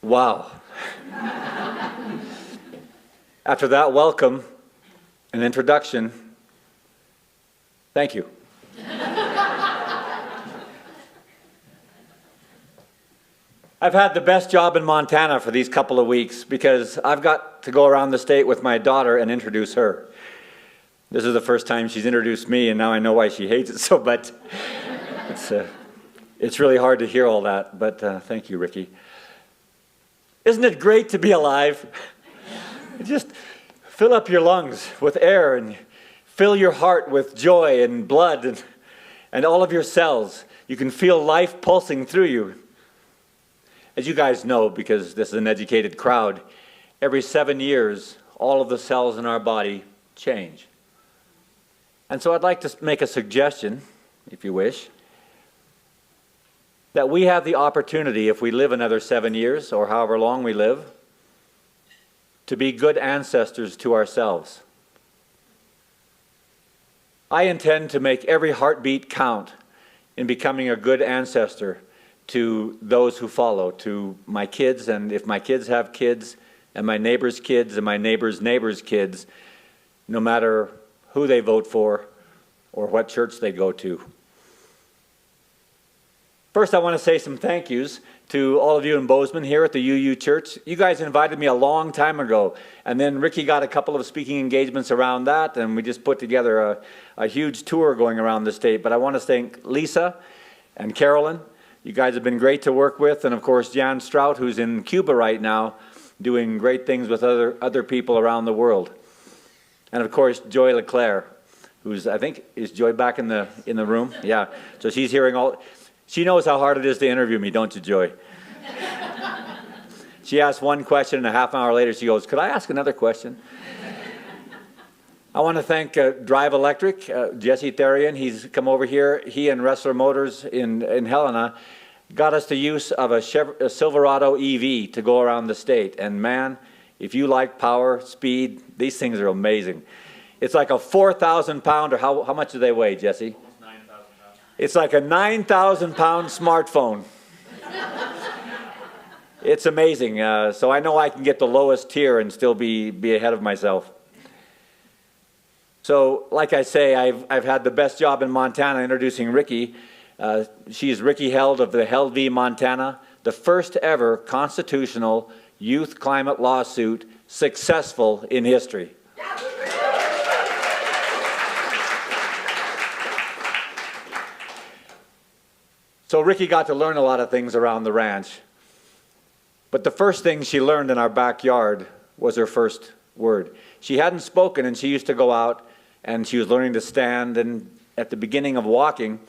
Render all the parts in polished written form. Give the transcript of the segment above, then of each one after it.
Wow. After that welcome and introduction, thank you. I've had the best job in Montana for these couple of weeks because I've got to go around the state with my daughter and introduce her. This is the first time she's introduced me, and now I know why she hates it so much. It's really hard to hear all that, but thank you, Ricky. Isn't it great to be alive? Just fill up your lungs with air and fill your heart with joy and blood and all of your cells. You can feel life pulsing through you. As you guys know, because this is an educated crowd, every 7 years, all of the cells in our body change. And so I'd like to make a suggestion, if you wish, that we have the opportunity, if we live another 7 years, or however long we live, to be good ancestors to ourselves. I intend to make every heartbeat count in becoming a good ancestor to those who follow, to my kids, and if my kids have kids, and my neighbor's kids, and my neighbor's neighbor's kids, no matter who they vote for or what church they go to. First, I want to say some thank yous to all of you in Bozeman here at the UU Church. You guys invited me a long time ago, and then Ricky got a couple of speaking engagements around that, and we just put together a huge tour going around the state. But I want to thank Lisa and Carolyn. You guys have been great to work with, and of course Jan Strout, who's in Cuba right now, doing great things with other people around the world. And of course Joy LeClaire, who's, I think, is Joy back in the room? Yeah, so she's hearing all, she knows how hard it is to interview me, don't you, Joy? She asked one question, and a half an hour later she goes, could I ask another question? I want to thank Drive Electric, Jesse Therian. He's come over here. He and Wrestler Motors in Helena got us the use of a Silverado EV to go around the state. And man, if you like power, speed, these things are amazing. It's like a 4,000 pound, or how much do they weigh, Jesse? Almost 9,000 pounds. It's like a 9,000 pound smartphone. It's amazing. So I know I can get the lowest tier and still be ahead of myself. So, like I say, I've had the best job in Montana introducing Ricky. She's Ricky Held of the Held v. Montana, the first ever constitutional youth climate lawsuit successful in history. So Ricky got to learn a lot of things around the ranch. But the first thing she learned in our backyard was her first word. She hadn't spoken, and she used to go out and she was learning to stand and at the beginning of walking.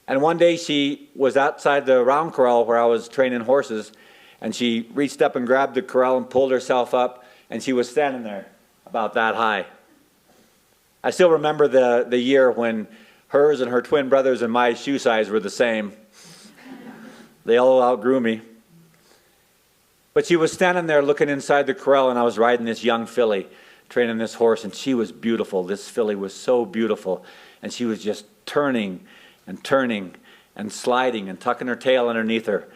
And one day she was outside the round corral where I was training horses, and she reached up and grabbed the corral and pulled herself up, and she was standing there about that high. I still remember the year when hers and her twin brothers and my shoe size were the same. They all outgrew me. But she was standing there looking inside the corral, and I was riding this young filly, training this horse, and she was beautiful. This filly was so beautiful, and she was just turning and turning and sliding and tucking her tail underneath her,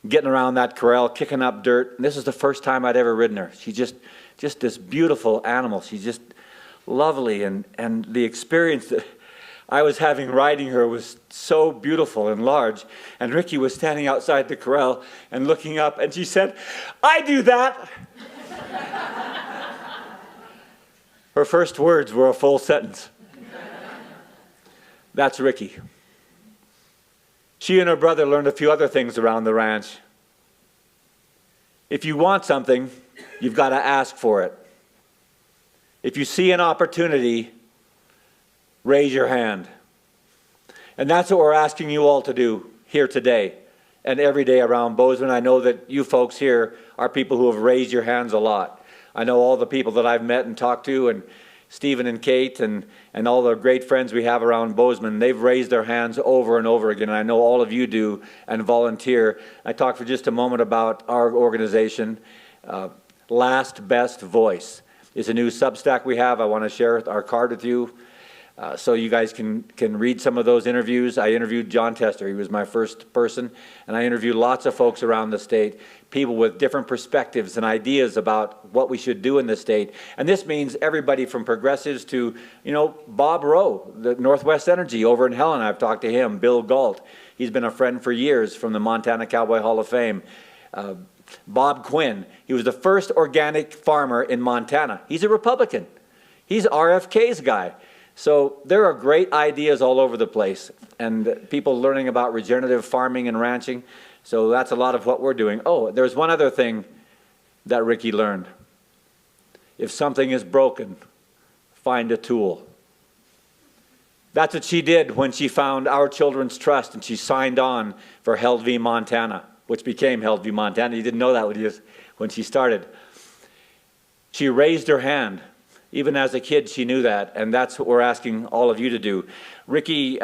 getting around that corral, kicking up dirt. And this is the first time I'd ever ridden her. She's just this beautiful animal. She's just lovely, and the experience that I was having riding her was so beautiful and large. And Ricky was standing outside the corral and looking up, and she said, "I do that." Her first words were a full sentence. That's Ricky. She and her brother learned a few other things around the ranch. If you want something, you've got to ask for it. If you see an opportunity, raise your hand. And that's what we're asking you all to do here today and every day around Bozeman. I know that you folks here are people who have raised your hands a lot. I know all the people that I've met and talked to, and Stephen and Kate and all the great friends we have around Bozeman, they've raised their hands over and over again, and I know all of you do and volunteer. I talked for just a moment about our organization. Last Best Voice is a new Substack we have. I want to share our card with you. So you guys can read some of those interviews. I interviewed John Tester. He was my first person. And I interviewed lots of folks around the state, people with different perspectives and ideas about what we should do in the state. And this means everybody from progressives to, Bob Rowe, the Northwest Energy over in Helena. I've talked to him. Bill Galt. He's been a friend for years from the Montana Cowboy Hall of Fame. Bob Quinn. He was the first organic farmer in Montana. He's a Republican. He's RFK's guy. So there are great ideas all over the place, and people learning about regenerative farming and ranching. So that's a lot of what we're doing. Oh, there's one other thing that Ricky learned. If something is broken, find a tool. That's what she did when she found Our Children's Trust, and she signed on for Held v. Montana, which became Held v. Montana. You didn't know that when she started. She raised her hand. Even as a kid, she knew that, and that's what we're asking all of you to do. Ricky,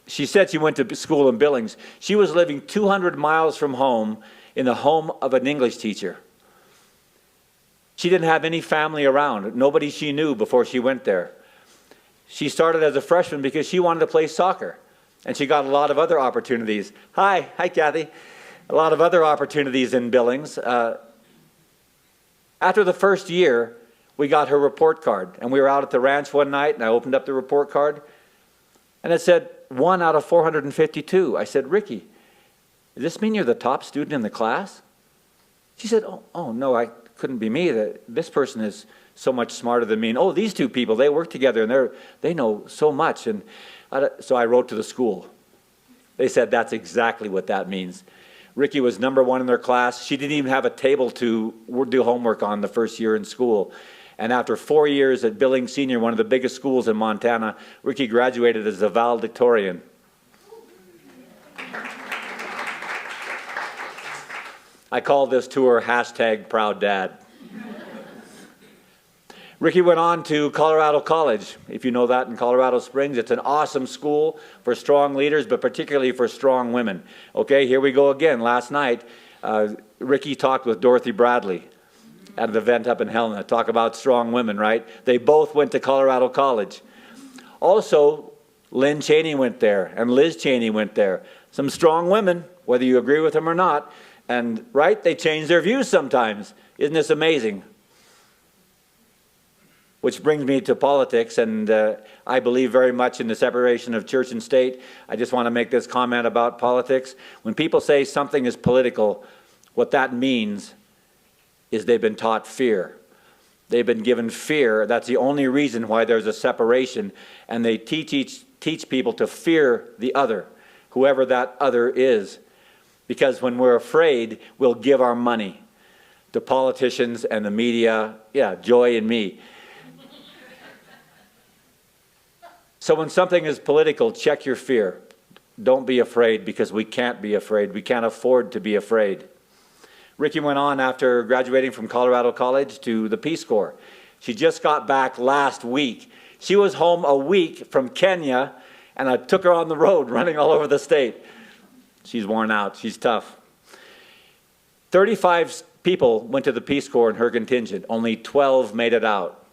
she said she went to school in Billings. She was living 200 miles from home in the home of an English teacher. She didn't have any family around, nobody she knew before she went there. She started as a freshman because she wanted to play soccer, and she got a lot of other opportunities. Hi, Kathy. A lot of other opportunities in Billings. After the first year, we got her report card, and we were out at the ranch one night, and I opened up the report card, and it said 1 out of 452. I said, Ricky, does this mean you're the top student in the class? She said, oh no, I couldn't be me. This person is so much smarter than me. And oh, these two people, they work together, and they know so much. And so I wrote to the school. They said that's exactly what that means. Ricky was #1 in their class. She didn't even have a table to do homework on the first year in school. And after 4 years at Billings Senior, one of the biggest schools in Montana, Ricky graduated as a valedictorian. I call this tour #ProudDad. Ricky went on to Colorado College, if you know that, in Colorado Springs. It's an awesome school for strong leaders, but particularly for strong women. Okay, here we go again. Last night, Ricky talked with Dorothy Bradley at an event up in Helena. Talk about strong women, right? They both went to Colorado College. Also, Lynn Cheney went there, and Liz Cheney went there. Some strong women, whether you agree with them or not. And, right, they change their views sometimes. Isn't this amazing? Which brings me to politics, and I believe very much in the separation of church and state. I just want to make this comment about politics. When people say something is political, what that means is they've been taught fear. They've been given fear. That's the only reason why there's a separation. And they teach people to fear the other, whoever that other is. Because when we're afraid, we'll give our money to politicians and the media. Yeah, Joy and me. So when something is political, check your fear. Don't be afraid, because we can't be afraid. We can't afford to be afraid. Ricky went on after graduating from Colorado College to the Peace Corps. She just got back last week. She was home a week from Kenya, and I took her on the road running all over the state. She's worn out. She's tough. 35 people went to the Peace Corps in her contingent. Only 12 made it out.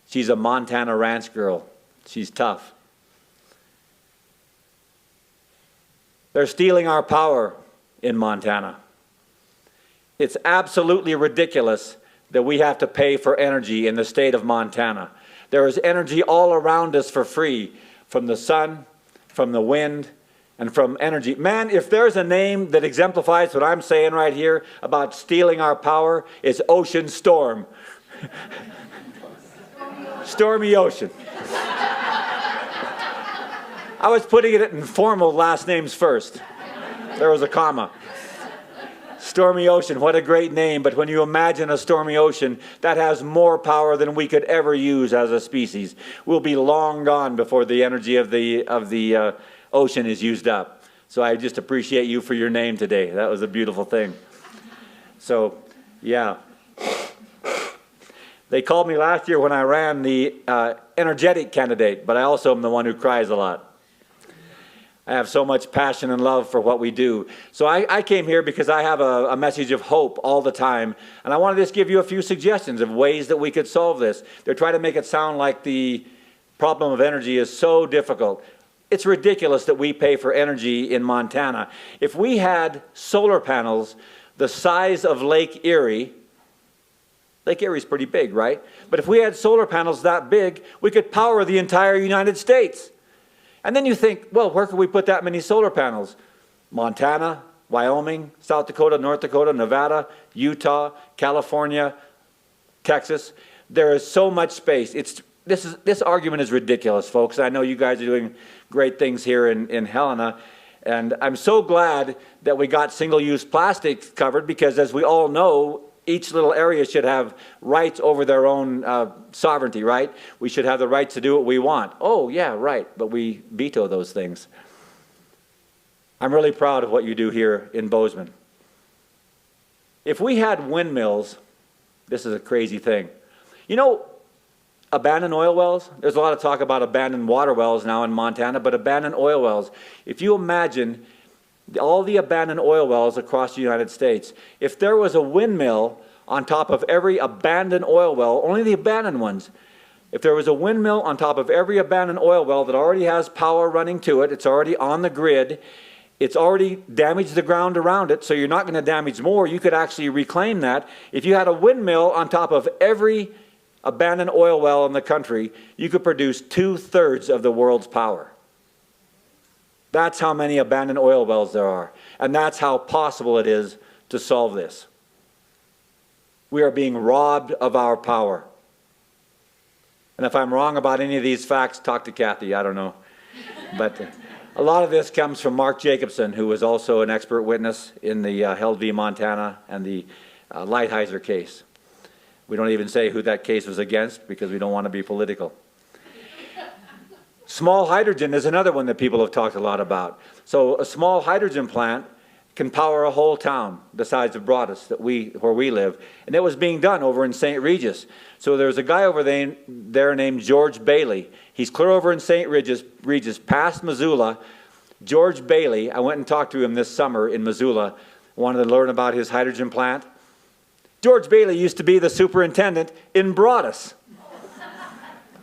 She's a Montana ranch girl. She's tough. They're stealing our power in Montana. It's absolutely ridiculous that we have to pay for energy in the state of Montana. There is energy all around us for free, from the sun, from the wind, and from energy. Man, if there's a name that exemplifies what I'm saying right here about stealing our power, it's Ocean Storm. Stormy Ocean. I was putting it in formal last names first. There was a comma. Stormy Ocean, what a great name, but when you imagine a stormy ocean, that has more power than we could ever use as a species. We'll be long gone before the energy of the ocean is used up. So I just appreciate you for your name today. That was a beautiful thing. So, yeah. They called me last year when I ran the energetic candidate, but I also am the one who cries a lot. I have so much passion and love for what we do. So I came here because I have a message of hope all the time. And I want to just give you a few suggestions of ways that we could solve this. They're trying to make it sound like the problem of energy is so difficult. It's ridiculous that we pay for energy in Montana. If we had solar panels the size of Lake Erie is pretty big, right? But if we had solar panels that big, we could power the entire United States. And then you think, well, where could we put that many solar panels? Montana, Wyoming, South Dakota, North Dakota, Nevada, Utah, California, Texas. There is so much space. This argument is ridiculous, folks. I know you guys are doing great things here in Helena. And I'm so glad that we got single-use plastics covered, because as we all know, each little area should have rights over their own sovereignty, right? We should have the rights to do what we want. Oh, yeah, right, but we veto those things. I'm really proud of what you do here in Bozeman. If we had windmills, this is a crazy thing. You know, abandoned oil wells, there's a lot of talk about abandoned water wells now in Montana, but abandoned oil wells, if you imagine all the abandoned oil wells across the United States, if there was a windmill on top of every abandoned oil well, only the abandoned ones, if there was a windmill on top of every abandoned oil well that already has power running to it, it's already on the grid, it's already damaged the ground around it, so you're not going to damage more, you could actually reclaim that. If you had a windmill on top of every abandoned oil well in the country, you could produce 2/3 of the world's power. That's how many abandoned oil wells there are. And that's how possible it is to solve this. We are being robbed of our power. And if I'm wrong about any of these facts, talk to Kathy, I don't know. But a lot of this comes from Mark Jacobson, who was also an expert witness in the Held v. Montana and the Lighthizer case. We don't even say who that case was against because we don't want to be political. Small hydrogen is another one that people have talked a lot about. So a small hydrogen plant can power a whole town the size of Broadus, where we live. And it was being done over in St. Regis. So there's a guy over there named George Bailey. He's clear over in St. Regis, past Missoula. George Bailey, I went and talked to him this summer in Missoula, wanted to learn about his hydrogen plant. George Bailey used to be the superintendent in Broadus.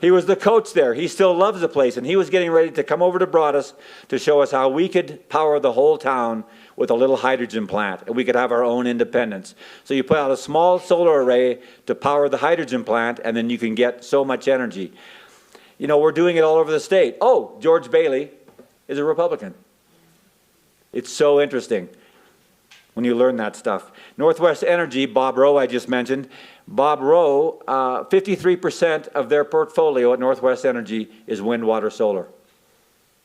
He was the coach there. He still loves the place, and he was getting ready to come over to Broadus to show us how we could power the whole town with a little hydrogen plant, and we could have our own independence. So you put out a small solar array to power the hydrogen plant, and then you can get so much energy. You know, we're doing it all over the state. Oh, George Bailey is a Republican. It's so interesting when you learn that stuff. Northwest Energy, Bob Rowe I just mentioned. Bob Rowe, 53% of their portfolio at Northwest Energy is wind, water, solar.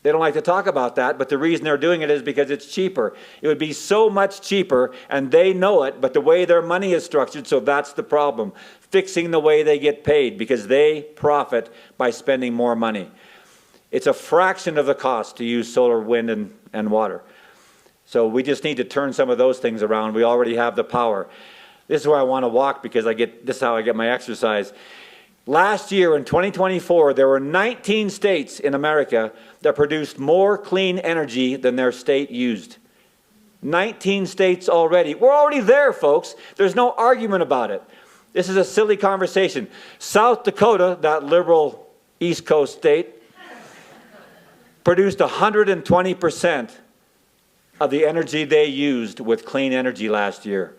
They don't like to talk about that, but the reason they're doing it is because it's cheaper. It would be so much cheaper, and they know it, but the way their money is structured, so that's the problem. Fixing the way they get paid, because they profit by spending more money. It's a fraction of the cost to use solar, wind, and water. So we just need to turn some of those things around. We already have the power. This is where I want to walk because this is how I get my exercise. Last year in 2024, there were 19 states in America that produced more clean energy than their state used. 19 states already. We're already there, folks. There's no argument about it. This is a silly conversation. South Dakota, that liberal East Coast state, produced 120% of the energy they used with clean energy last year.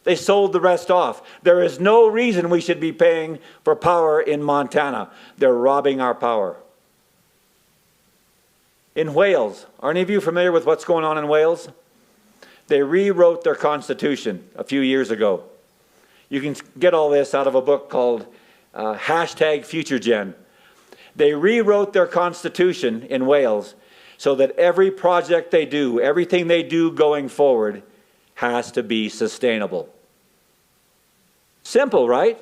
They sold the rest off. There is no reason we should be paying for power in Montana. They're robbing our power. In Wales, are any of you familiar with what's going on in Wales? They rewrote their constitution a few years ago. You can get all this out of a book called #FutureGen. They rewrote their constitution in Wales so that every project they do, everything they do going forward, has to be sustainable. Simple, right?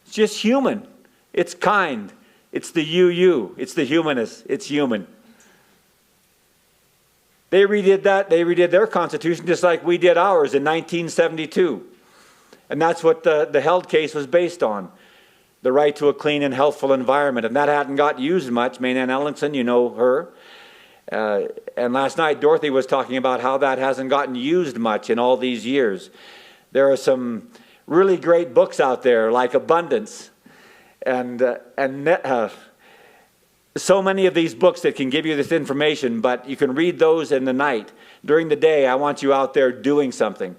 It's just human. It's kind. It's the you. It's the humanist. It's human. They redid that. They redid their constitution just like we did ours in 1972. And that's what the Held case was based on. The right to a clean and healthful environment. And that hadn't got used much. Maynanne Ellingson, you know her. And last night, Dorothy was talking about how that hasn't gotten used much in all these years. There are some really great books out there, like Abundance and so many of these books that can give you this information, but you can read those in the night. During the day, I want you out there doing something,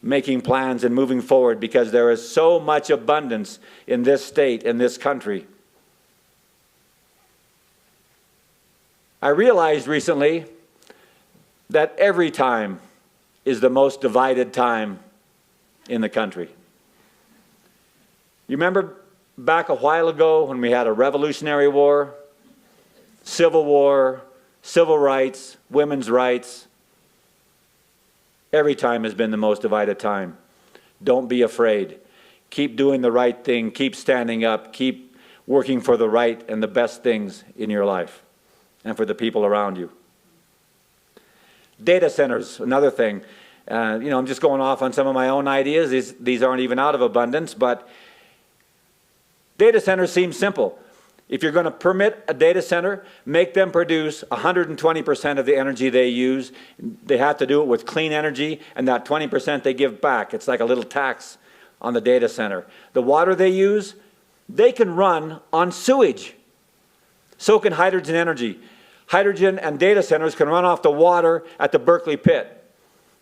making plans and moving forward, because there is so much abundance in this state, in this country. I realized recently that every time is the most divided time in the country. You remember back a while ago when we had a Revolutionary War, Civil War, civil rights, women's rights? Every time has been the most divided time. Don't be afraid. Keep doing the right thing. Keep standing up. Keep working for the right and the best things in your life and for the people around you. Data centers, another thing. I'm just going off on some of my own ideas. These aren't even out of abundance, but data centers seem simple. If you're going to permit a data center, make them produce 120% of the energy they use. They have to do it with clean energy, and that 20% they give back. It's like a little tax on the data center. The water they use, they can run on sewage. So can hydrogen energy. Hydrogen and data centers can run off the water at the Berkeley pit.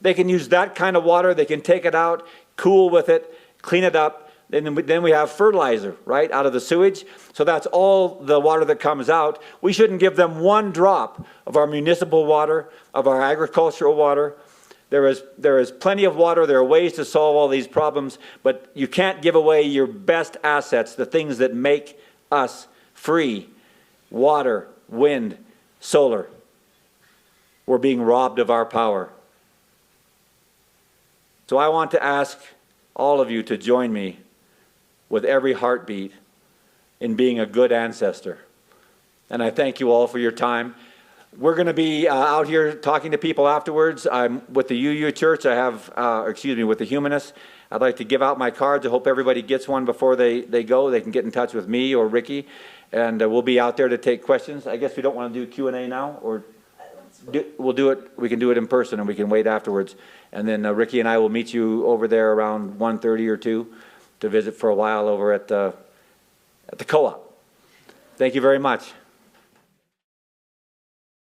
They can use that kind of water. They can take it out, cool with it, clean it up. Then we have fertilizer, right, out of the sewage. So that's all the water that comes out. We shouldn't give them one drop of our municipal water, of our agricultural water. There is plenty of water. There are ways to solve all these problems, but you can't give away your best assets, the things that make us free. Water, wind, solar. We're being robbed of our power. So I want to ask all of you to join me with every heartbeat in being a good ancestor. And I thank you all for your time. We're going to be out here talking to people afterwards. I'm with the UU Church. I have, with the Humanists. I'd like to give out my cards. I hope everybody gets one before they go. They can get in touch with me or Ricky, and we'll be out there to take questions. I guess we don't want to do Q&A now, or we'll do it. We can do it in person, and we can wait afterwards. And then Ricky and I will meet you over there around 1:30 or 2 to visit for a while over at the co-op. Thank you very much.